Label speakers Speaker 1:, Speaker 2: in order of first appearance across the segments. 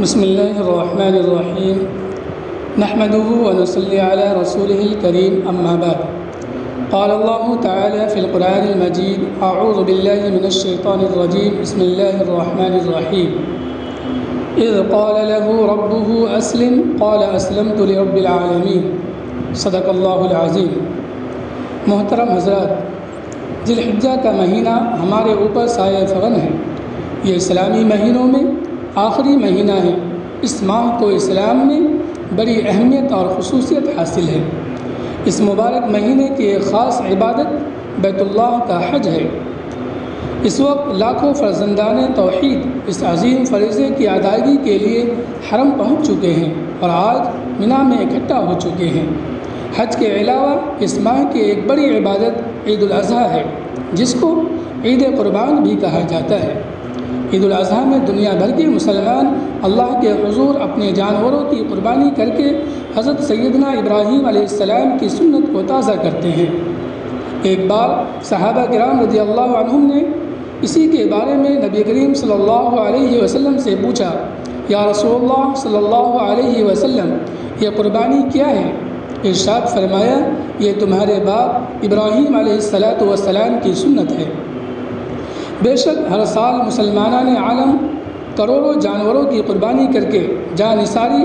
Speaker 1: بسم الله الرحمن الرحيم نحمده ونصلي على رسوله الكريم أما بعد قال الله تعالى في القرآن المجيد أعوذ بالله من الشيطان الرجيم بسم الله الرحمن الرحيم إذ قال له ربه أسلم قال أسلمت لرب العالمين صدق الله العظيم۔ محترم حضرات، ذی الحجہ کا مہینہ ہمارے اوپر سایہ فغن ہے۔ یہ اسلامی مہینوں میں آخری مہینہ ہے۔ اس ماہ کو اسلام میں بڑی اہمیت اور خصوصیت حاصل ہے۔ اس مبارک مہینے کی ایک خاص عبادت بیت اللہ کا حج ہے۔ اس وقت لاکھوں فرزندان توحید اس عظیم فریضے کی ادائیگی کے لیے حرم پہنچ چکے ہیں اور آج منا میں اکٹھا ہو چکے ہیں۔ حج کے علاوہ اس ماہ کی ایک بڑی عبادت عید الاضحیٰ ہے، جس کو عید قربان بھی کہا جاتا ہے۔ عید الاضحیٰ میں دنیا بھر کے مسلمان اللہ کے حضور اپنے جانوروں کی قربانی کر کے حضرت سیدنا ابراہیم علیہ السلام کی سنت کو تازہ کرتے ہیں۔ ایک بار صحابہ کرام رضی اللہ عنہم نے اسی کے بارے میں نبی کریم صلی اللہ علیہ وسلم سے پوچھا، یا رسول اللہ صلی اللہ علیہ وسلم، یہ قربانی کیا ہے؟ ارشاد فرمایا، یہ تمہارے باپ ابراہیم علیہ السلام کی سنت ہے۔ بے شک ہر سال مسلمانان عالم کروڑوں جانوروں کی قربانی کر کے جاں نثاری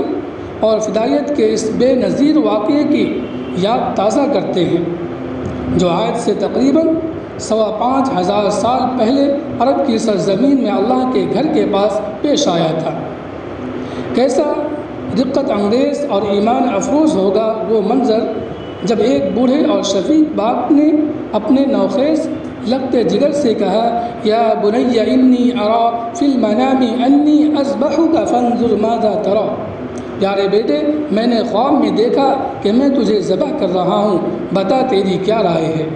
Speaker 1: اور فدائیت کے اس بے نظیر واقعے کی یاد تازہ کرتے ہیں، جو آج سے تقریباً 5,500 سال پہلے عرب کی سرزمین میں اللہ کے گھر کے پاس پیش آیا تھا۔ کیسا رقت انگیز اور ایمان افروز ہوگا وہ منظر جب ایک بوڑھے اور شفیق باپ نے اپنے نوخیز لگتے جگر سے کہا، یا بنی انی ارا فی المنام انی اذبحک فانظر ماذا تری، پیارے بیٹے میں نے خواب میں دیکھا کہ میں تجھے ذبح کر رہا ہوں، بتا تیری کیا رائے ہے؟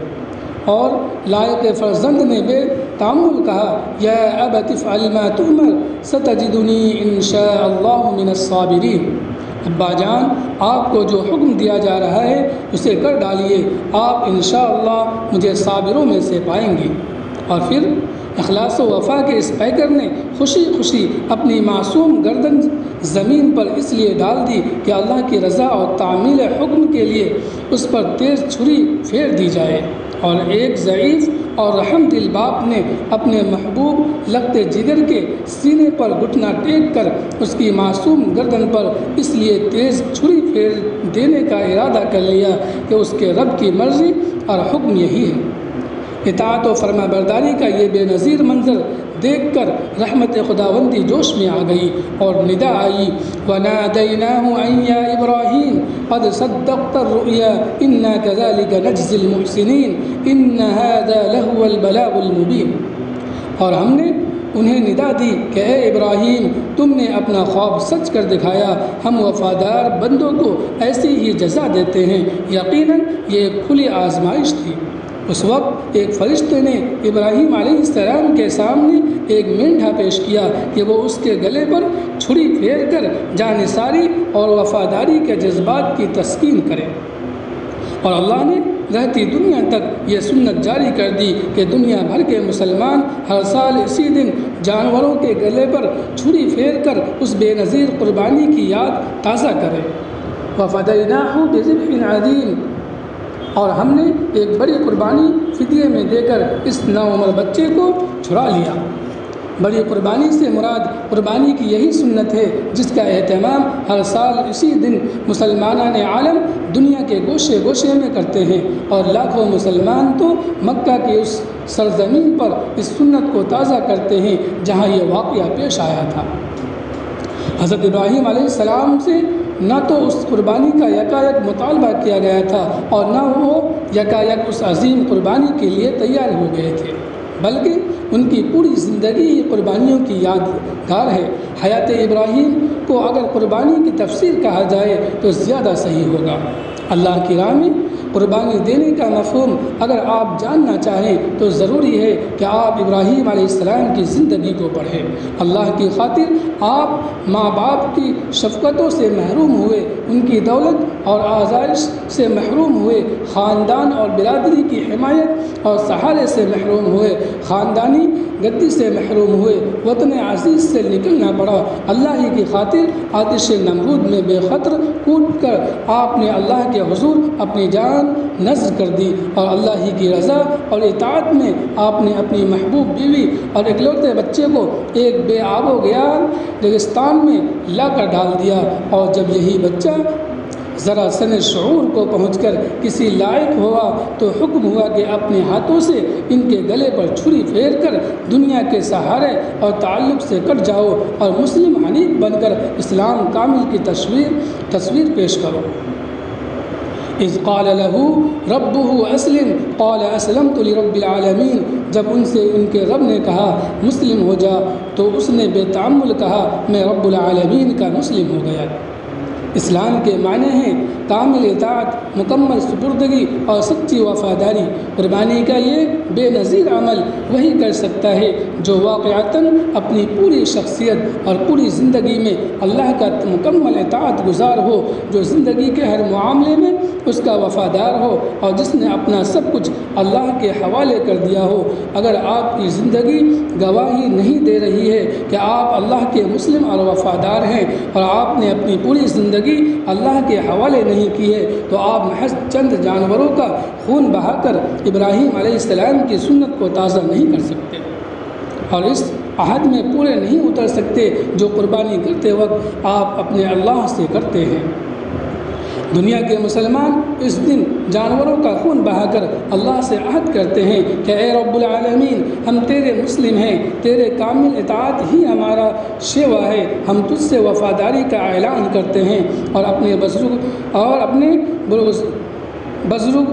Speaker 1: اور لائق فرزند نے بے تامل کہا، یا ابت افعل ما تؤمر ستجدنی ان شاء اللہ من الصابرین، ابا جان آپ کو جو حکم دیا جا رہا ہے اسے کر ڈالیے، آپ انشاءاللہ مجھے صابروں میں سے پائیں گے۔ اور پھر اخلاص و وفا کے اس پیکر نے خوشی خوشی اپنی معصوم گردن زمین پر اس لیے ڈال دی کہ اللہ کی رضا اور تعمیل حکم کے لیے اس پر تیز چھری پھیر دی جائے۔ اور ایک ضعیف اور رحم دل باپ نے اپنے محبوب لگتے جگر کے سینے پر گھٹنا ٹیک کر اس کی معصوم گردن پر اس لیے تیز چھری پھیر دینے کا ارادہ کر لیا کہ اس کے رب کی مرضی اور حکم یہی ہے۔ اطاعت و فرما برداری کا یہ بے نظیر منظر دیکھ کر رحمت خداوندی جوش میں آ گئی اور ندا آئی، وَنَادَيْنَاهُ أَن يَا إِبْرَاهِيمُ قَدْ صَدَّقْتَ الرُّؤْيَا إِنَّا كَذَلِكَ نَجْزِي الْمُحْسِنِينَ إِنَّ هَذَا لَهُوَ الْبَلَاغُ الْمُبِينُ، اور ہم نے انہیں ندا دی کہ اے ابراہیم تم نے اپنا خواب سچ کر دکھایا، ہم وفادار بندوں کو ایسی ہی جزا دیتے ہیں، یقیناً یہ ایک کھلی آزمائش تھی۔ اس وقت ایک فرشتے نے ابراہیم علیہ السلام کے سامنے ایک مینڈھا پیش کیا کہ وہ اس کے گلے پر چھری پھیر کر جانثاری اور وفاداری کے جذبات کی تسکین کرے، اور اللہ نے رہتی دنیا تک یہ سنت جاری کر دی کہ دنیا بھر کے مسلمان ہر سال اسی دن جانوروں کے گلے پر چھری پھیر کر اس بے نظیر قربانی کی یاد تازہ کرے۔ وَفَدَيْنَاهُ بِذِبْحٍ عَظِيمٍ، اور ہم نے ایک بڑی قربانی فدیے میں دے کر اس نوعمر بچے کو چھڑا لیا۔ بڑی قربانی سے مراد قربانی کی یہی سنت ہے جس کا اہتمام ہر سال اسی دن مسلمانان عالم دنیا کے گوشے گوشے میں کرتے ہیں، اور لاکھوں مسلمان تو مکہ کی اس سرزمین پر اس سنت کو تازہ کرتے ہیں جہاں یہ واقعہ پیش آیا تھا۔ حضرت ابراہیم علیہ السلام سے نہ تو اس قربانی کا یکایک مطالبہ کیا گیا تھا اور نہ وہ یکایک اس عظیم قربانی کے لیے تیار ہو گئے تھے، بلکہ ان کی پوری زندگی ہی قربانیوں کی یادگار ہے۔ حیات ابراہیم کو اگر قربانی کی تفسیر کہا جائے تو زیادہ صحیح ہوگا۔ اللہ کی راہ میں قربانی دینے کا مفہوم اگر آپ جاننا چاہیں تو ضروری ہے کہ آپ ابراہیم علیہ السلام کی زندگی کو پڑھیں۔ اللہ کی خاطر آپ ماں باپ کی شفقتوں سے محروم ہوئے، ان کی دولت اور آزائش سے محروم ہوئے، خاندان اور برادری کی حمایت اور سہارے سے محروم ہوئے، خاندانی گدی سے محروم ہوئے، وطن عزیز سے نکلنا پڑا، اللہ ہی کی خاطر آتش نمرود میں بے خطر کود کر آپ نے اللہ کے حضور اپنی جان نذر کر دی، اور اللہ ہی کی رضا اور اطاعت میں آپ نے اپنی محبوب بیوی اور اکلوتے بچے کو ایک بے آب و گیان ریگستان میں لا کر ڈال دیا، اور جب یہی بچہ ذرا سن شعور کو پہنچ کر کسی لائق ہوا تو حکم ہوا کہ اپنے ہاتھوں سے ان کے گلے پر چھری پھیر کر دنیا کے سہارے اور تعلق سے کٹ جاؤ اور مسلم حنیف بن کر اسلام کامل کی تصویر پیش کرو۔ اذ قال له ربه اسلم قال اسلمت لرب العالمین، جب ان سے ان کے رب نے کہا مسلم ہو جا تو اس نے بے تعمل کہا میں رب العالمین کا مسلم ہو گیا۔ اسلام کے معنی ہیں کامل اطاعت، مکمل سپردگی اور سچی وفاداری۔ قربانی کا یہ بے نظیر عمل وہی کر سکتا ہے جو واقعتاً اپنی پوری شخصیت اور پوری زندگی میں اللہ کا مکمل اطاعت گزار ہو، جو زندگی کے ہر معاملے میں اس کا وفادار ہو، اور جس نے اپنا سب کچھ اللہ کے حوالے کر دیا ہو۔ اگر آپ کی زندگی گواہی نہیں دے رہی ہے کہ آپ اللہ کے مسلم اور وفادار ہیں، اور آپ نے اپنی پوری زندگی اللہ کے حوالے نہیں کی ہے، تو آپ محض چند جانوروں کا خون بہا کر ابراہیم علیہ السلام کی سنت کو تازہ نہیں کر سکتے، اور اس عہد میں پورے نہیں اتر سکتے جو قربانی کرتے وقت آپ اپنے اللہ سے کرتے ہیں۔ دنیا کے مسلمان اس دن جانوروں کا خون بہا کر اللہ سے عہد کرتے ہیں کہ اے رب العالمین، ہم تیرے مسلم ہیں، تیرے کامل اطاعت ہی ہمارا شیوا ہے، ہم تجھ سے وفاداری کا اعلان کرتے ہیں، اور اپنے بزرگ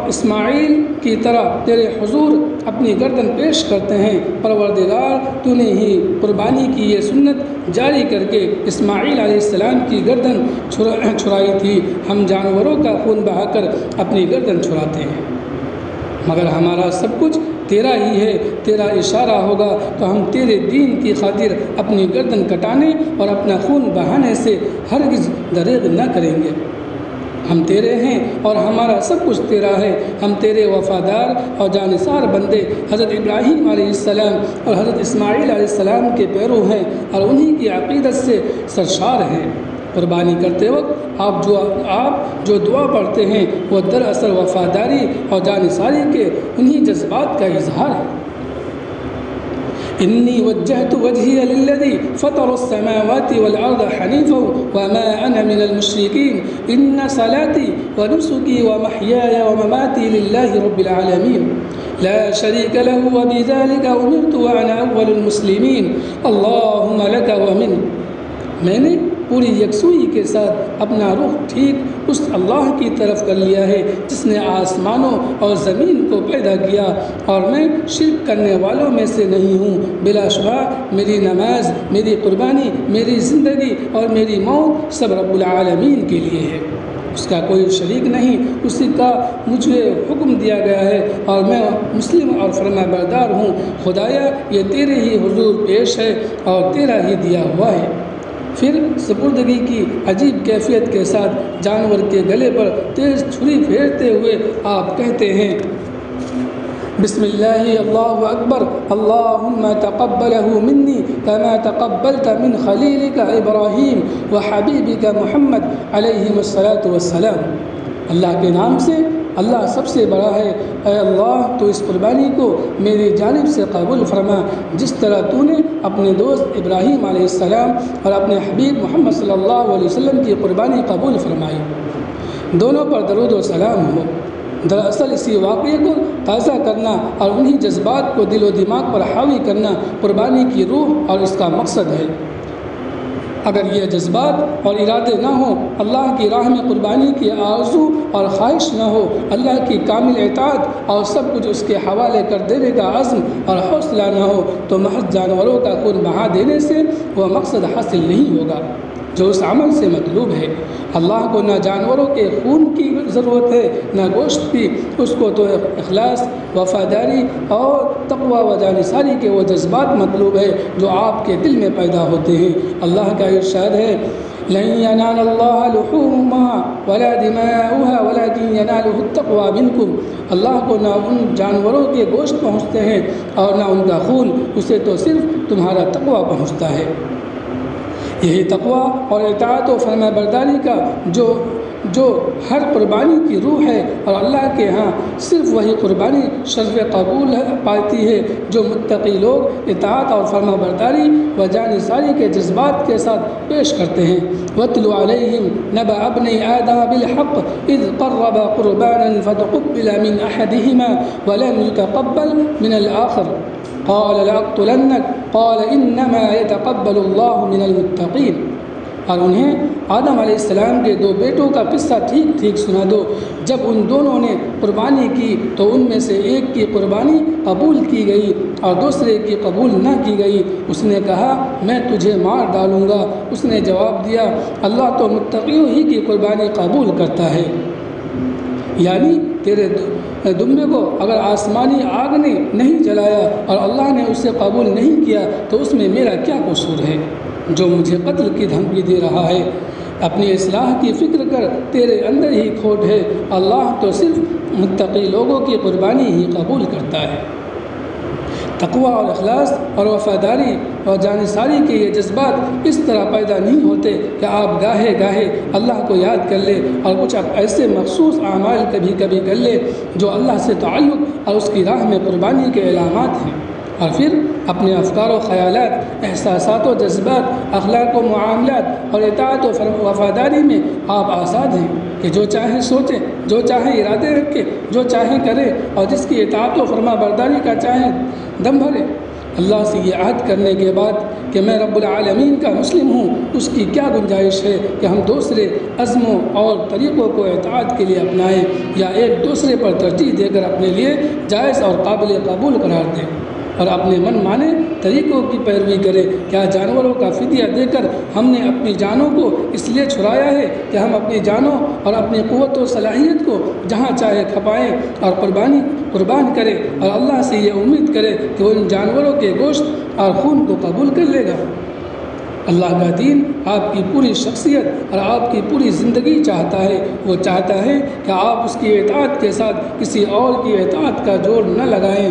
Speaker 1: اسماعیل کی طرح تیرے حضور اپنی گردن پیش کرتے ہیں۔ پروردگار، تو نے ہی قربانی کی یہ سنت جاری کر کے اسماعیل علیہ السلام کی گردن چھڑائی تھی، ہم جانوروں کا خون بہا کر اپنی گردن چھڑاتے ہیں، مگر ہمارا سب کچھ تیرا ہی ہے، تیرا اشارہ ہوگا تو ہم تیرے دین کی خاطر اپنی گردن کٹانے اور اپنا خون بہانے سے ہرگز دریغ نہ کریں گے۔ ہم تیرے ہیں اور ہمارا سب کچھ تیرا ہے، ہم تیرے وفادار اور جانثار بندے حضرت ابراہیم علیہ السلام اور حضرت اسماعیل علیہ السلام کے پیرو ہیں، اور انہی کی عقیدت سے سرشار ہیں۔ قربانی کرتے وقت آپ جو دعا پڑھتے ہیں وہ دراصل وفاداری اور جانثاری کے انہی جذبات کا اظہار ہے۔ انی وجہت وجہی للذی فطر السماوات والارض حنیفا وما انا من المشرکین ان صلاتی ونسکی ومحیای ومماتی للہ رب العالمین لا شریک له وبذلک امرت وانا اول المسلمین اللہم لک ومن، میں نے پوری یکسوئی کے ساتھ اپنا رخ ٹھیک اس اللہ کی طرف کر لیا ہے جس نے آسمانوں اور زمین کو پیدا کیا، اور میں شرک کرنے والوں میں سے نہیں ہوں۔ بلا شبہ میری نماز، میری قربانی، میری زندگی اور میری موت سب رب العالمین کے لیے ہے، اس کا کوئی شریک نہیں، اسی کا مجھے حکم دیا گیا ہے، اور میں مسلم اور فرما بردار ہوں۔ خدایا، یہ تیرے ہی حضور پیش ہے اور تیرا ہی دیا ہوا ہے۔ پھر سپردگی کی عجیب کیفیت کے ساتھ جانور کے گلے پر تیز چھری پھیرتے ہوئے آپ کہتے ہیں بسم اللہ اللہ اکبر اللہم تقبلہ منی کما تقبلت من خلیلک ابراہیم وحبیبک محمد علیہ السلام۔ اللہ کے نام سے، اللہ سب سے بڑا ہے۔ اے اللہ، تو اس قربانی کو میری جانب سے قبول فرما، جس طرح تو نے اپنے دوست ابراہیم علیہ السلام اور اپنے حبیب محمد صلی اللہ علیہ وسلم کی قربانی قبول فرمائی۔ دونوں پر درود و سلام ہو۔ دراصل اسی واقعے کو تازہ کرنا اور انہی جذبات کو دل و دماغ پر حاوی کرنا قربانی کی روح اور اس کا مقصد ہے۔ اگر یہ جذبات اور ارادے نہ ہوں، اللہ کی راہ میں قربانی کی آرزو اور خواہش نہ ہو، اللہ کی کامل اطاعت اور سب کچھ اس کے حوالے کر دینے کا عزم اور حوصلہ نہ ہو، تو محض جانوروں کا خون بہا دینے سے وہ مقصد حاصل نہیں ہوگا جو اس عمل سے مطلوب ہے۔ اللہ کو نہ جانوروں کے خون کی ضرورت ہے نہ گوشت کی، اس کو تو اخلاص، وفاداری اور تقوی و جانثاری کے وہ جذبات مطلوب ہے جو آپ کے دل میں پیدا ہوتے ہیں۔ اللہ کا ارشاد ہے لن ينال الله لحومها ولا دماؤها ولكن يناله التقوى منكم، اللہ کو نہ ان جانوروں کے گوشت پہنچتے ہیں اور نہ ان کا خون، اسے تو صرف تمہارا تقوی پہنچتا ہے۔ یہی تقوی اور اطاعت و فرما برداری کا جو ہر قربانی کی روح ہے، اور اللہ کے ہاں صرف وہی قربانی شرف قبول پاتی ہے جو متقی لوگ اطاعت اور فرما برداری و جانثاری کے جذبات کے ساتھ پیش کرتے ہیں۔ وَاتْلُ عَلَيْهِمْ نَبَأَ ابْنَيْ آدَمَ بِالْحَقِّ إِذْ قَرَّبَا قُرْبَانًا فَتُقُبِّلَ مِنْ أَحَدِهِمَا وَلَمْ يُتَقَبَّلْ مِنَ الْآخَرِ قَالَ لَأَقْتُلَنَّكَ قَالَ إِنَّمَا يَتَقَبَّلُ اللَّهُ مِنَ الْمُتَّقِينَ۔ اور انہیں آدم علیہ السلام کے 2 بیٹوں کا قصہ ٹھیک سنا دو۔ جب ان دونوں نے قربانی کی تو ان میں سے ایک کی قربانی قبول کی گئی اور دوسرے کی قبول نہ کی گئی۔ اس نے کہا میں تجھے مار ڈالوں گا۔ اس نے جواب دیا اللہ تو متقیوں ہی کی قربانی قبول کرتا ہے، یعنی تیرے دمبے کو اگر آسمانی آگ نے نہیں جلایا اور اللہ نے اسے قبول نہیں کیا تو اس میں میرا کیا قصور ہے جو مجھے قتل کی دھمکی دے رہا ہے؟ اپنی اصلاح کی فکر کر، تیرے اندر ہی کھوٹ ہے، اللہ تو صرف متقی لوگوں کی قربانی ہی قبول کرتا ہے۔ تقوی اور اخلاص اور وفاداری اور جانثاری کے یہ جذبات اس طرح پیدا نہیں ہوتے کہ آپ گاہے گاہے اللہ کو یاد کر لے اور کچھ ایسے مخصوص اعمال کبھی کبھی کر لے جو اللہ سے تعلق اور اس کی راہ میں قربانی کے علامات ہیں، اور پھر اپنے افکار و خیالات، احساسات و جذبات، اخلاق و معاملات اور اطاعت و وفاداری میں آپ آزاد ہیں کہ جو چاہے سوچے، جو چاہے ارادے رکھے، جو چاہے کرے، اور جس کی اطاعت و فرما برداری کا چاہے دم بھرے۔ اللہ سے یہ عہد کرنے کے بعد کہ میں رب العالمین کا مسلم ہوں، اس کی کیا گنجائش ہے کہ ہم دوسرے عزموں اور طریقوں کو اطاعت کے لیے اپنائیں یا ایک دوسرے پر ترجیح دے کر اپنے لیے جائز اور قابل قبول قرار دیں اور اپنے من مانے طریقوں کی پیروی کرے؟ کیا جانوروں کا فدیہ دے کر ہم نے اپنی جانوں کو اس لیے چھڑایا ہے کہ ہم اپنی جانوں اور اپنی قوت و صلاحیت کو جہاں چاہے کھپائیں اور قربان کرے اور اللہ سے یہ امید کرے کہ وہ ان جانوروں کے گوشت اور خون کو قبول کر لے گا؟ اللہ کا دین آپ کی پوری شخصیت اور آپ کی پوری زندگی چاہتا ہے۔ وہ چاہتا ہے کہ آپ اس کی اطاعت کے ساتھ کسی اور کی اطاعت کا جوڑ نہ لگائیں۔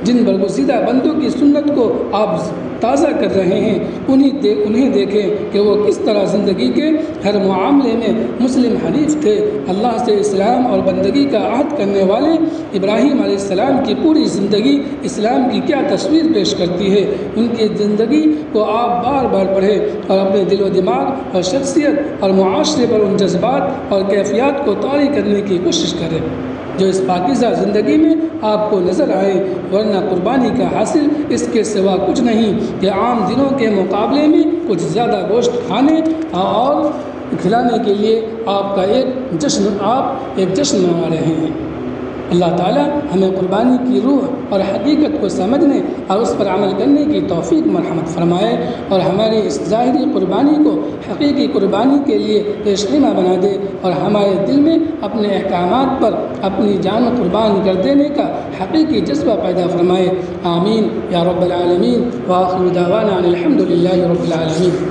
Speaker 1: جن برگزیدہ بندوں کی سنت کو آپ تازہ کر رہے ہیں انہیں دیکھیں کہ وہ کس طرح زندگی کے ہر معاملے میں مسلم حنیف تھے۔ اللہ سے اسلام اور بندگی کا عہد کرنے والے ابراہیم علیہ السلام کی پوری زندگی اسلام کی کیا تصویر پیش کرتی ہے؟ ان کی زندگی کو آپ بار بار پڑھیں اور اپنے دل و دماغ اور شخصیت اور معاشرے پر ان جذبات اور کیفیات کو طاری کرنے کی کوشش کریں جو اس پاکیزہ زندگی میں آپ کو نظر آئے، ورنہ قربانی کا حاصل اس کے سوا کچھ نہیں کہ عام دنوں کے مقابلے میں کچھ زیادہ گوشت کھانے اور کھلانے کے لیے آپ ایک جشن منا رہے ہیں۔ اللہ تعالی ہمیں قربانی کی روح اور حقیقت کو سمجھنے اور اس پر عمل کرنے کی توفیق مرحمت فرمائے اور ہماری اس ظاہری قربانی کو حقیقی قربانی کے لیے پیشگیمہ بنا دے اور ہمارے دل میں اپنے احکامات پر اپنی جان قربان کر دینے کا حقیقی جذبہ پیدا فرمائے۔ آمین یا رب العالمین، وآخر دعوانا الحمد للہ رب العالمین۔